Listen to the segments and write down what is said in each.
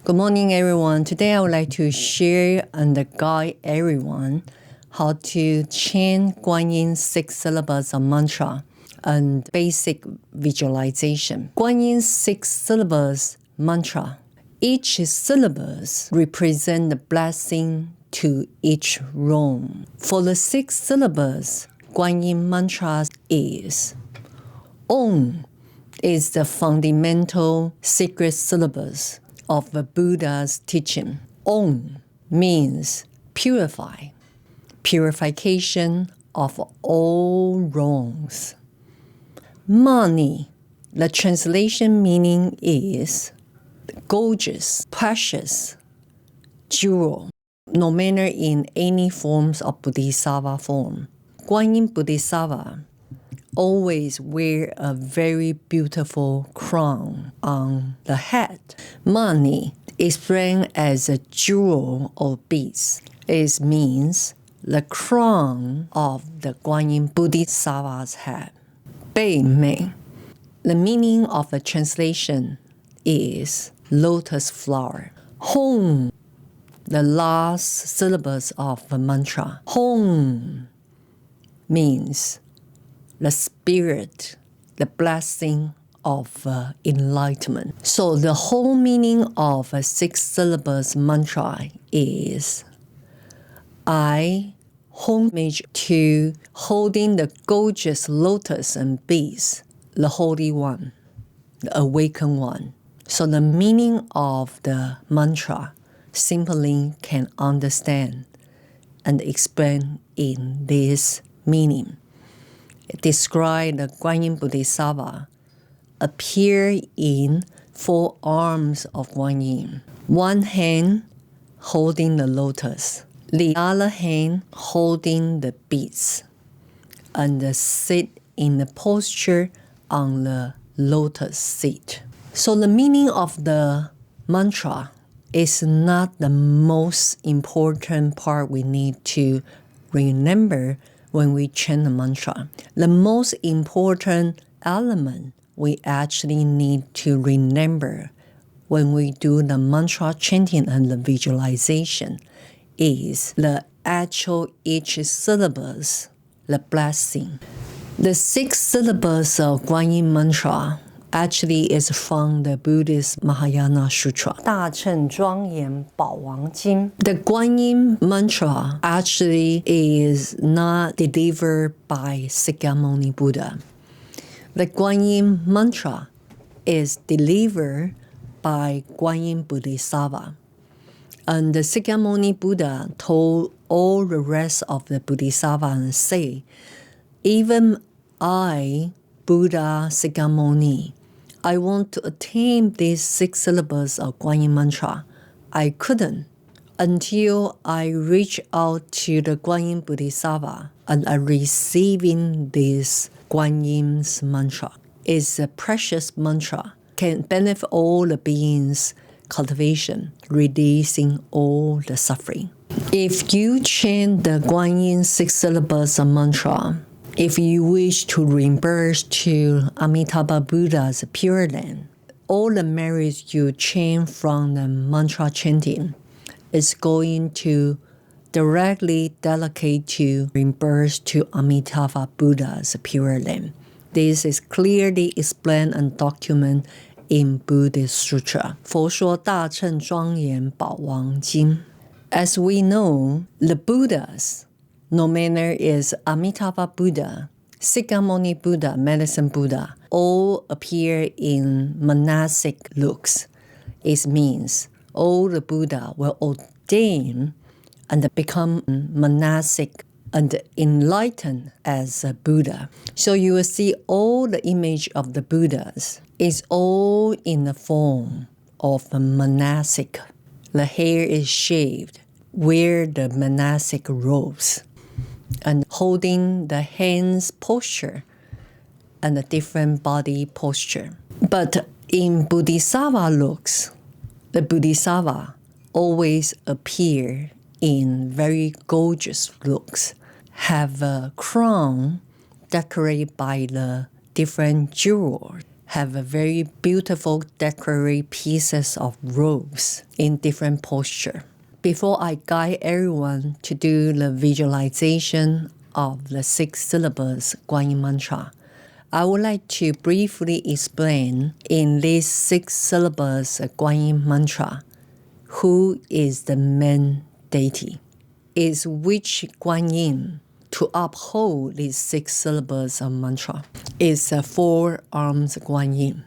Good morning, everyone. Today I would like to share and guide everyone how to chant Guan Yin 6 syllables of mantra and basic visualization. Guan Yin 6 syllables mantra. Each syllables represent the blessing to each room. For the 6 syllables, Guan Yin mantra is Om is the fundamental secret syllables of the Buddha's teaching. Om means purify, purification of all wrongs. Mani, the translation meaning is gorgeous, precious, jewel, no matter in any forms of Bodhisattva form. Guan Yin Bodhisattva always wear a very beautiful crown on the head. Mani is framed as a jewel or beads. It means the crown of the Guan Yin Bodhisattva's head. Bei Mei. The meaning of the translation is lotus flower. Hong, the last syllables of the mantra. Hong means the spirit, the blessing of enlightenment. So the whole meaning of a 6 syllables mantra is I homage to holding the gorgeous lotus and beads, the Holy One, the Awakened One. So the meaning of the mantra simply can understand and explain in this meaning. It describes the Guan Yin Bodhisattva appear in 4 arms of Guan Yin. One hand holding the lotus, the other hand holding the beads, and sit in the posture on the lotus seat. So the meaning of the mantra is not the most important part we need to remember when we chant the mantra. The most important element we actually need to remember when we do the mantra chanting and the visualization is the actual each syllables, the blessing. The 6 syllables of Guan Yin mantra actually is from the Buddhist Mahayana Sutra. 大乘庄严宝王经. The Guan Yin mantra actually is not delivered by Sakyamuni Buddha. The Guan Yin mantra is delivered by Guan Yin Bodhisattva. And the Sakyamuni Buddha told all the rest of the Bodhisattva and say, even I, Buddha Sakyamuni, I want to attain these 6 syllables of Guan Yin mantra. I couldn't until I reach out to the Guan Yin Bodhisattva and I receiving this Guan Yin's mantra. It's a precious mantra, can benefit all the beings' cultivation, releasing all the suffering. If you chant the Guan Yin 6 syllables of mantra, if you wish to reimburse to Amitabha Buddha's Pure Land, all the merits you chant from the mantra chanting is going to directly delegate to reimburse to Amitabha Buddha's Pure Land. This is clearly explained and documented in Buddhist Sutra. 佛说大乘庄严宝王经. As we know, the Buddhas, no matter is Amitabha Buddha, Sakyamuni Buddha, Medicine Buddha, all appear in monastic looks. It means all the Buddha will ordain and become monastic and enlightened as a Buddha. So you will see all the image of the Buddhas is all in the form of a monastic. The hair is shaved, wear the monastic robes, and holding the hands posture and a different body posture. But in Bodhisattva looks, the Bodhisattva always appear in very gorgeous looks, have a crown decorated by the different jewels, have a very beautiful decorated pieces of robes in different posture. Before I guide everyone to do the visualization of the 6 syllables Guan Yin mantra, I would like to briefly explain in these 6 syllables Guan Yin mantra who is the main deity. Is which Guan Yin to uphold these 6 syllables of mantra is a 4 arms Guan Yin.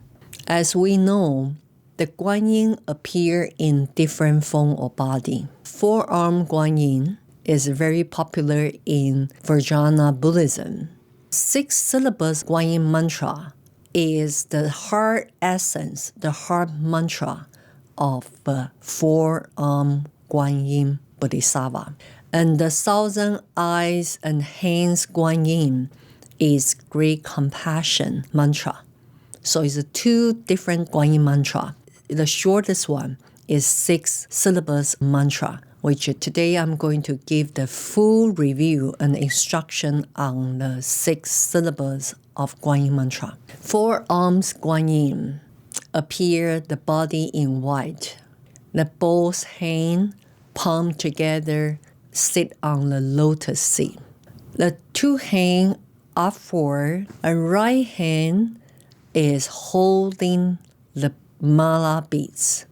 As we know, the Guan Yin appear in different form or body. 4-armed Guan Yin is very popular in Vajrayana Buddhism. 6 syllables Guan Yin mantra is the heart essence, the heart mantra of the 4-armed Guan Yin Bodhisattva. And the 1,000 eyes and hands Guan Yin is great compassion mantra. So it's 2 different Guan Yin mantra. The shortest one is 6 syllables mantra, which today I'm going to give the full review and instruction on the 6 syllables of Guan Yin mantra. 4 arms Guan Yin appear the body in white. The both hand palm together sit on the lotus seat. The 2 hands upward, and right hand is holding the mala beads,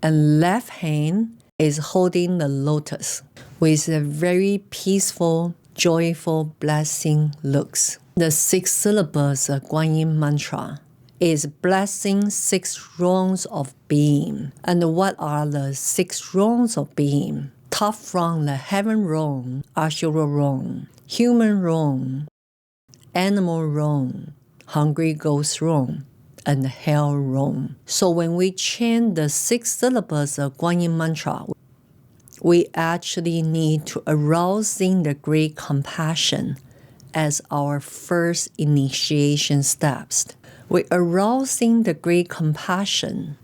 and left hand is holding the lotus with a very peaceful, joyful, blessing looks. The 6 syllables of Guan Yin mantra is blessing 6 realms of being. And what are the 6 realms of being? Top from the heaven realm, Ashura realm, human realm, animal realm, hungry ghost realm, and hell realm. So when we chant the 6 syllables of Guan Yin mantra, we actually need to arousing the great compassion as our first initiation steps. We're arousing the great compassion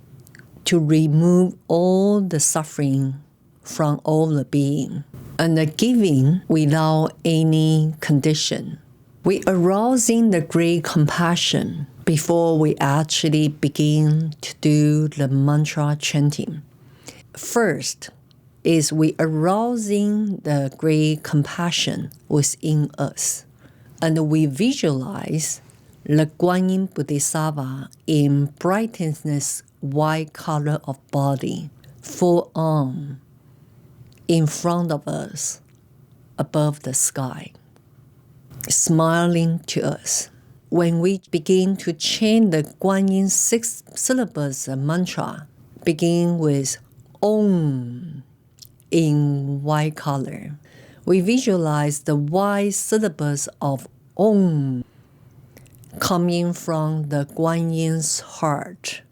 to remove all the suffering from all the being, and the giving without any condition. We're arousing the great compassion before we actually begin to do the mantra chanting. First is we arousing the great compassion within us, and we visualize the Guan Yin Bodhisattva in brightness white color of body, full arm, in front of us, above the sky, smiling to us. When we begin to chant the Guan Yin 6 syllables mantra, begin with Om in white color. We visualize the white syllables of Om coming from the Guan Yin's heart,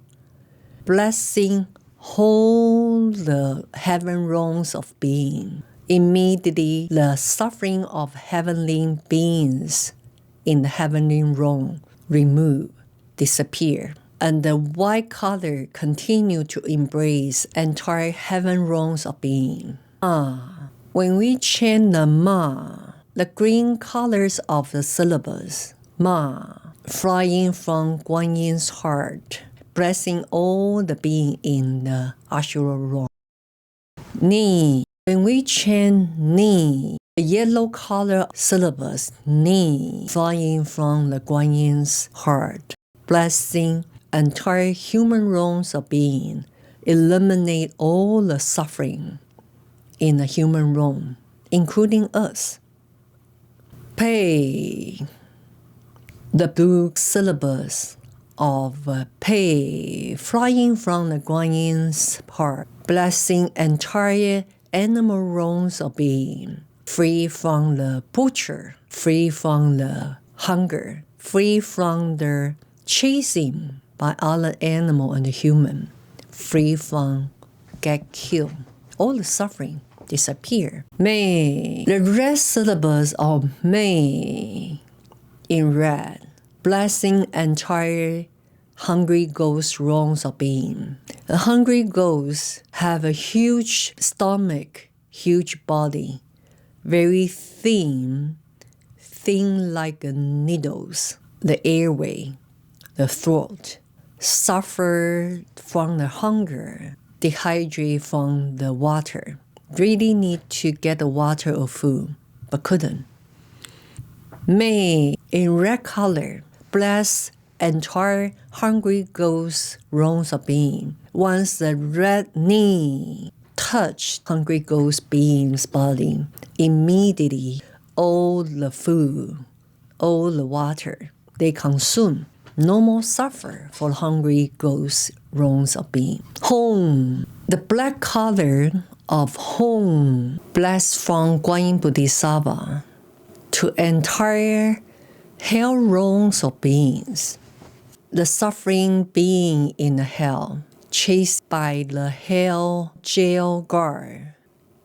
blessing whole the heaven realms of being. Immediately, the suffering of heavenly beings in the heavenly realm remove, disappear, and the white color continue to embrace entire heaven realms of being. When we chant the Ma, the green colors of the syllables, Ma, flying from Guan Yin's heart, blessing all the being in the Ashura realm. Ni, when we chant Ni, the yellow color syllables, Ni, flying from the Guan Yin's heart, blessing entire human realms of being, eliminate all the suffering in the human realm, including us. Pei, the blue syllables of Pei, flying from the Guan Yin's heart, blessing entire animal realms of being, free from the butcher, free from the hunger, free from the chasing by other animal and human, free from get killed. All the suffering disappear. Mei, the red syllables of Mei in red, blessing entire hungry ghost realms of being. The hungry ghosts have a huge stomach, huge body, very thin like needles. The airway the throat, suffer from the hunger, dehydrate from the water, really need to get the water or food, but couldn't. May, in red color, bless entire hungry ghost realms of being. Once the red knee touched hungry ghost being's body, immediately all the food, all the water they consume, no more suffer for hungry ghost realms of being. Home, the black color of home, blessed from Guan Yin Bodhisattva to entire hell realms of beings. The suffering being in the hell, chased by the hell jail guard,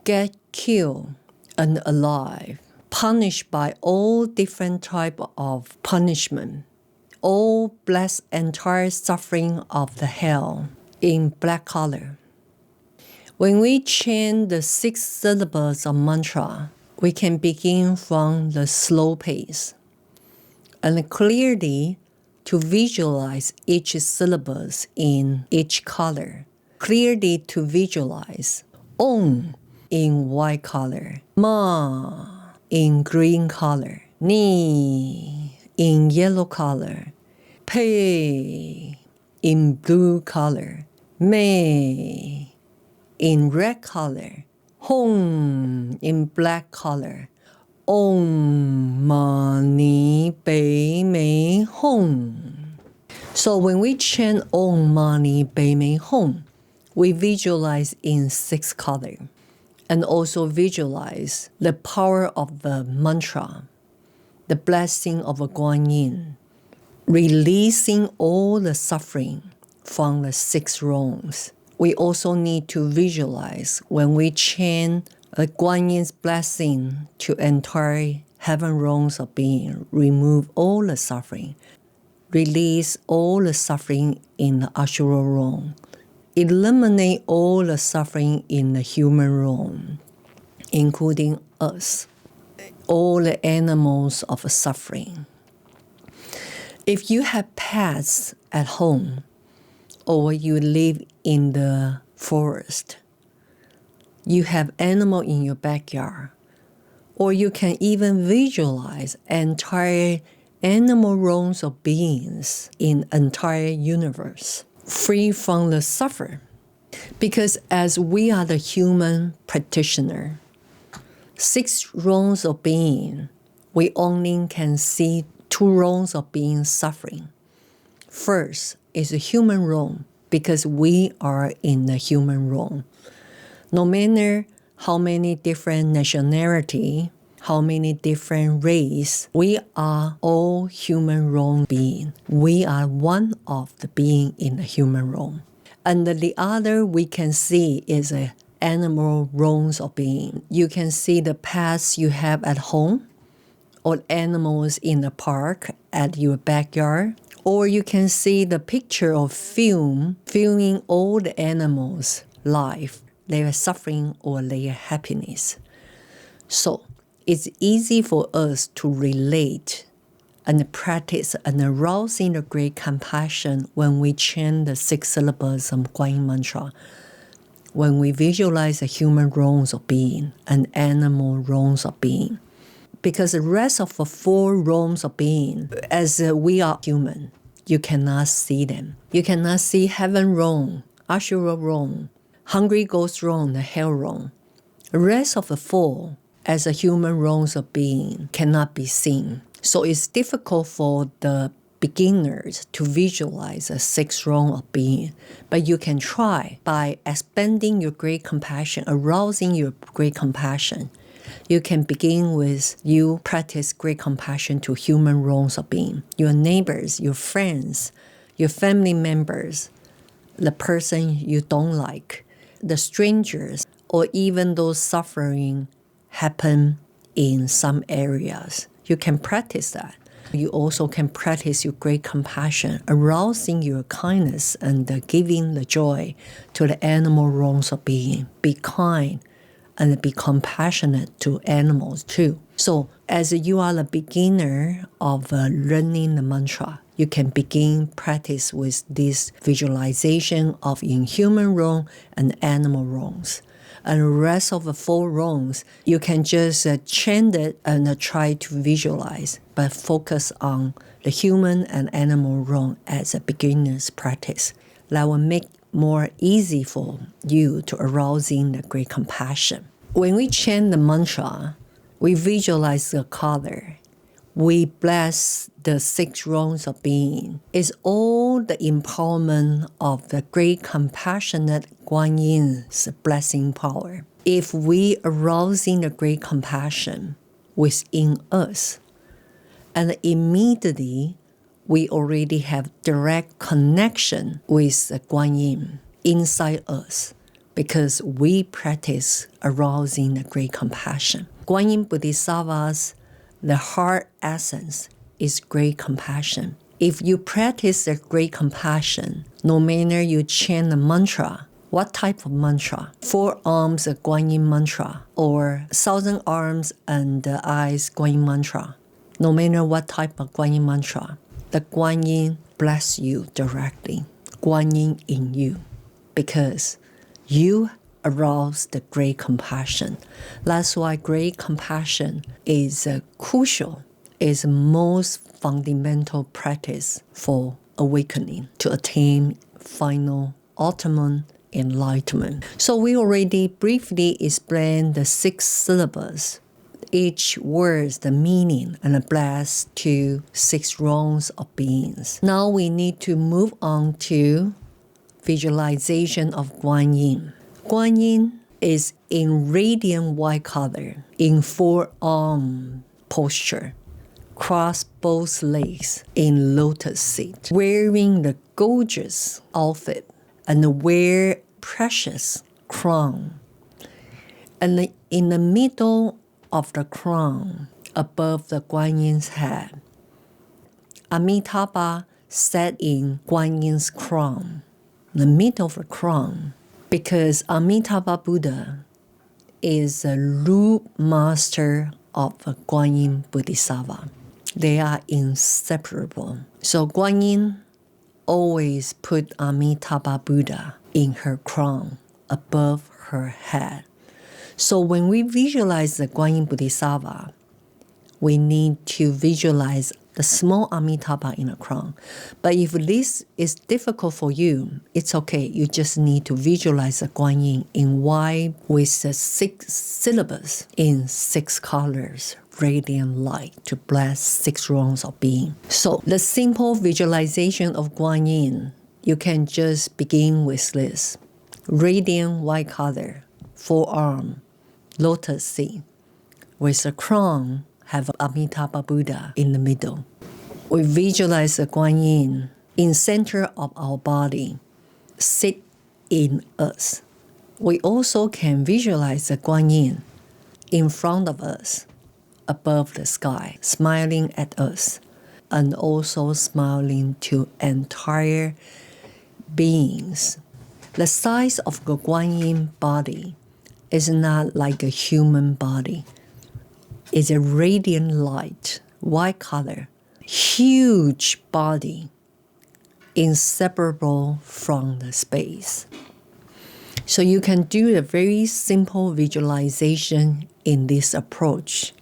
get killed and alive, punished by all different type of punishment, all bless entire suffering of the hell in black color. When we chant the 6 syllables of mantra, we can begin from the slow pace and clearly to visualize each syllables in each color, clearly to visualize Om in white color, Ma in green color, Ni in yellow color, Pei in blue color, Mei in red color, Hong in black color, Om Mani Bei Mei Hong. So when we chant Om Mani Bei Mei Hong, we visualize in 6 colors and also visualize the power of the mantra, the blessing of a Guan Yin, releasing all the suffering from the 6 realms. We also need to visualize when we chant a Guan Yin's blessing to entire heaven realms of being, remove all the suffering, release all the suffering in the Ashura realm, eliminate all the suffering in the human realm, including us, all the animals of suffering. If you have pets at home, or you live in the forest, you have animal in your backyard, or you can even visualize entire animal realms of beings in entire universe, free from the suffer. Because as we are the human practitioner, 6 realms of being, we only can see 2 realms of being suffering. First is the human realm, because we are in the human realm. No matter how many different nationality, how many different race, we are all human realm being. We are one of the being in the human realm. And the other we can see is a animal realms of being. You can see the pets you have at home, or animals in the park at your backyard, or you can see the picture of filming all the animals' life, their suffering or their happiness. So it's easy for us to relate and practice and arousing the great compassion when we chant the 6 syllables of Guan Yin mantra, when we visualize the human realms of being and animal realms of being. Because the rest of the 4 realms of being, as we are human, you cannot see them. You cannot see heaven realm, Ashura realm, hungry ghost realm, the hell realm. The rest of the 4, as a human realms of being, cannot be seen. So it's difficult for the beginners to visualize a 6 realm of being. But you can try by expanding your great compassion, arousing your great compassion. You can begin with you practice great compassion to human realms of being, your neighbors, your friends, your family members, the person you don't like, the strangers, or even those suffering happen in some areas. You can practice that. You also can practice your great compassion, arousing your kindness and giving the joy to the animal realms of being. Be kind and be compassionate to animals too. So as you are the beginner of learning the mantra, you can begin practice with this visualization of inhuman wrong and animal wrongs. And the rest of the 4 wrongs, you can just chant it and try to visualize, but focus on the human and animal wrong as a beginner's practice. That will make more easy for you to arouse in the great compassion. When we chant the mantra, we visualize the color. We bless the 6 wrongs of being. It's all the empowerment of the great compassionate Guan Yin's blessing power. If we arouse in the great compassion within us, and immediately we already have direct connection with the Guan Yin inside us, because we practice arousing the great compassion. Guan Yin Bodhisattvas, the heart essence is great compassion. If you practice the great compassion, no matter you chant the mantra, what type of mantra? 4 arms Guan Yin mantra, or 1,000 arms and eyes Guan Yin mantra. No matter what type of Guan Yin mantra, the Guan Yin bless you directly. Guan Yin in you, because you arouse the great compassion. That's why great compassion is crucial, is most fundamental practice for awakening to attain final ultimate enlightenment. So we already briefly explained the 6 syllables, each word the meaning and bless to 6 wrongs of beings. Now we need to move on to visualization of Guan Yin. Guan Yin is in radiant white color, in 4-arm posture, cross both legs in lotus seat, wearing the gorgeous outfit and wear precious crown. And in the middle of the crown, above the Guan Yin's head, Amitabha sat in Guan Yin's crown, the middle of the crown, because Amitabha Buddha is a root master of Guan Yin Bodhisattva. They are inseparable. So Guan Yin always put Amitabha Buddha in her crown, above her head. So when we visualize the Guan Yin Bodhisattva, we need to visualize the small Amitabha in a crown. But if this is difficult for you, it's okay. You just need to visualize the Guan Yin in white with the 6 syllables in 6 colors, radiant light, to bless 6 wrongs of being. So the simple visualization of Guan Yin, you can just begin with this. Radiant white color, 4-arm, lotus seat, with a crown, have Amitabha Buddha in the middle. We visualize the Guan Yin in center of our body, sit in us. We also can visualize the Guan Yin in front of us, above the sky, smiling at us, and also smiling to entire beings. The size of the Guan Yin body is not like a human body. It's a radiant light, white color, huge body, inseparable from the space. So you can do a very simple visualization in this approach.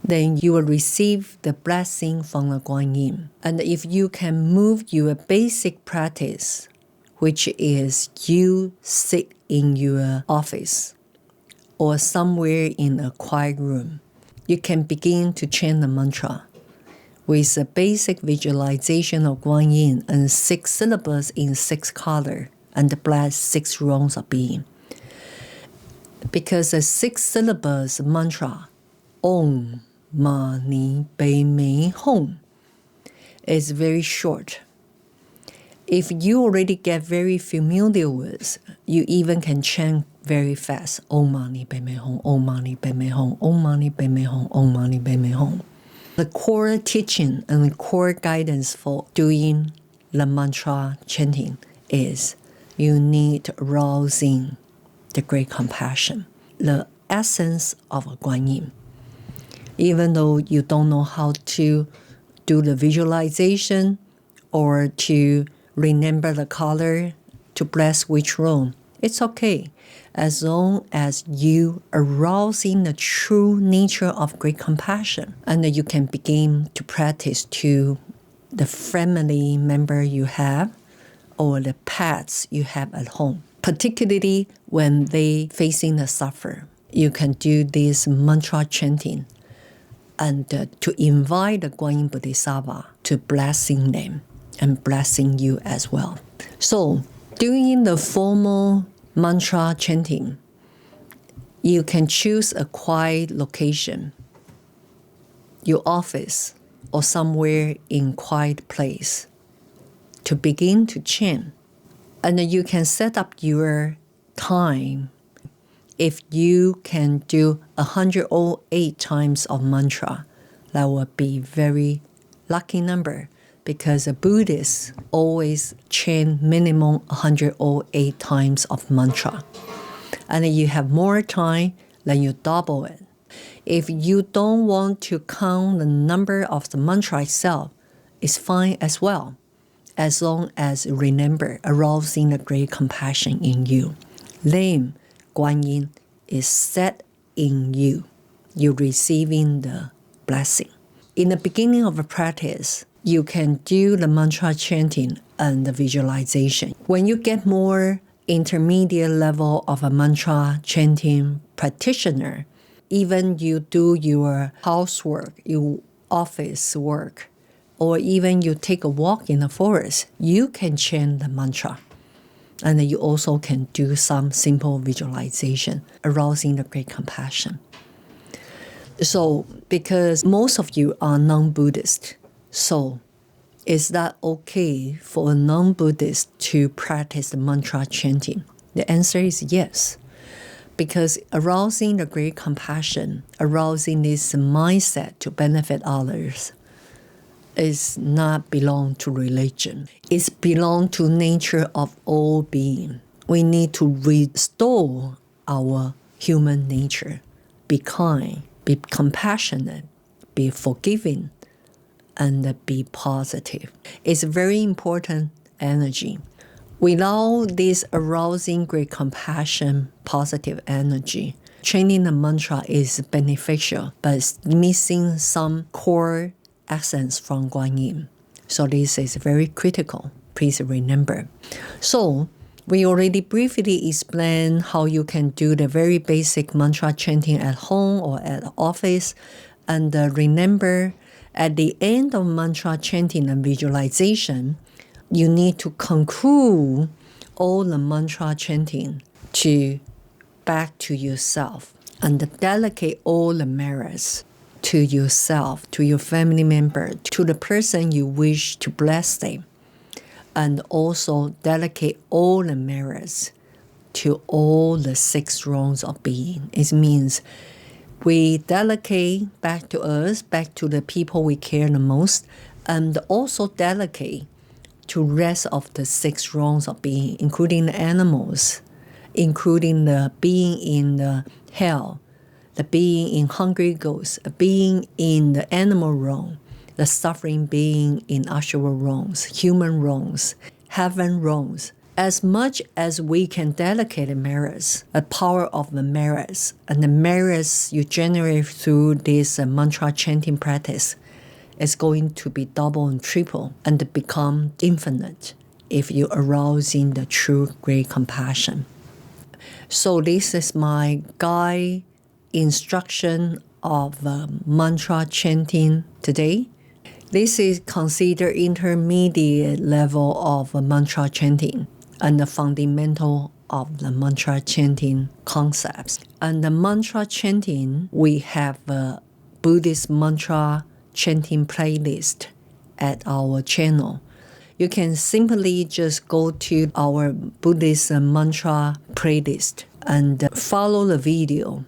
Then you will receive the blessing from the Guan Yin. And if you can move your basic practice, which is you sit in your office or somewhere in a quiet room, you can begin to chant the mantra with a basic visualization of Guan Yin and 6 syllables in 6 colors and bless 6 wrongs of being. Because the 6 syllables mantra, Om Mani Padme Hum, is very short. If you already get very familiar with, you even can chant very fast. Om Mani Padme Hum, Om Mani Padme Hum, Om Mani Padme Hum, Om Mani Padme Hum. The core teaching and the core guidance for doing the mantra chanting is you need to arouse in the great compassion, the essence of a Guan Yin. Even though you don't know how to do the visualization, or to remember the color to bless which room. It's okay, as long as you arousing the true nature of great compassion, and you can begin to practice to the family member you have or the pets you have at home, particularly when they facing the suffer. You can do this mantra chanting and to invite the Guan Yin Bodhisattva to blessing them and blessing you as well. So during the formal mantra chanting, you can choose a quiet location, your office, or somewhere in quiet place to begin to chant. And you can set up your time. If you can do 108 times of mantra, that would be very lucky number, because a Buddhist always chant minimum 108 times of mantra. And you have more time, then you double it. If you don't want to count the number of the mantra itself, it's fine as well, as long as you remember arousing the great compassion in you. Then Guan Yin is set in you. You're receiving the blessing. In the beginning of a practice, you can do the mantra chanting and the visualization. When you get more intermediate level of a mantra chanting practitioner, even you do your housework, your office work, or even you take a walk in the forest, you can chant the mantra. And you also can do some simple visualization, arousing the great compassion. So, because most of you are non-Buddhist, so is that okay for a non-Buddhist to practice the mantra chanting? The answer is yes. Because arousing the great compassion, arousing this mindset to benefit others, is not belong to religion. It's belong to nature of all being. We need to restore our human nature. Be kind, be compassionate, be forgiving, and be positive. It's a very important energy. Without this arousing great compassion, positive energy, chanting the mantra is beneficial, but it's missing some core essence from Guan Yin. So this is very critical. Please remember. So we already briefly explained how you can do the very basic mantra chanting at home or at the office. And remember, at the end of mantra chanting and visualization, you need to conclude all the mantra chanting back to yourself and delegate all the merits to yourself, to your family member, to the person you wish to bless them, and also delegate all the merits to all the 6 realms of being. It means we delegate back to us, back to the people we care the most, and also delegate to rest of the 6 realms of being, including the animals, including the being in the hell, the being in hungry ghosts, a being in the animal realm, the suffering being in ashura realms, human realms, heaven realms. As much as we can delegate the merits, the power of the merits, and the merits you generate through this mantra chanting practice is going to be double and triple and become infinite if you arouse in the true great compassion. So this is my guide instruction of mantra chanting today. This is considered intermediate level of mantra chanting and the fundamental of the mantra chanting concepts. And the mantra chanting, we have a Buddhist mantra chanting playlist at our channel. You can simply just go to our Buddhist mantra playlist and follow the video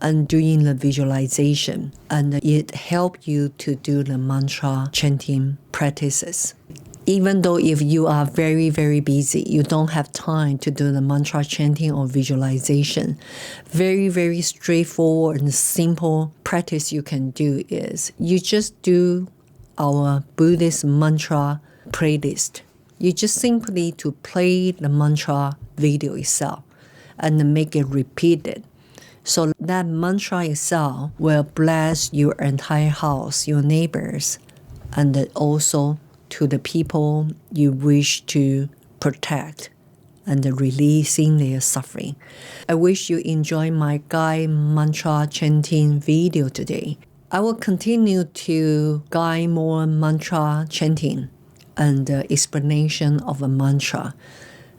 and doing the visualization, and it helps you to do the mantra chanting practices. Even though if you are very, very busy, you don't have time to do the mantra chanting or visualization, very, very straightforward and simple practice you can do is you just do our Buddhist mantra playlist. You just simply to play the mantra video itself and make it repeated. So that mantra itself will bless your entire house, your neighbors, and also to the people you wish to protect and releasing their suffering. I wish you enjoy my guide mantra chanting video today. I will continue to guide more mantra chanting and explanation of a mantra.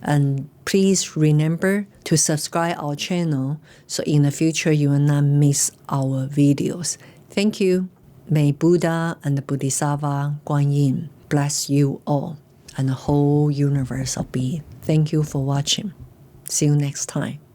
And please remember to subscribe our channel so in the future you will not miss our videos. Thank you. May Buddha and the Bodhisattva Guan Yin bless you all and the whole universe of being. Thank you for watching. See you next time.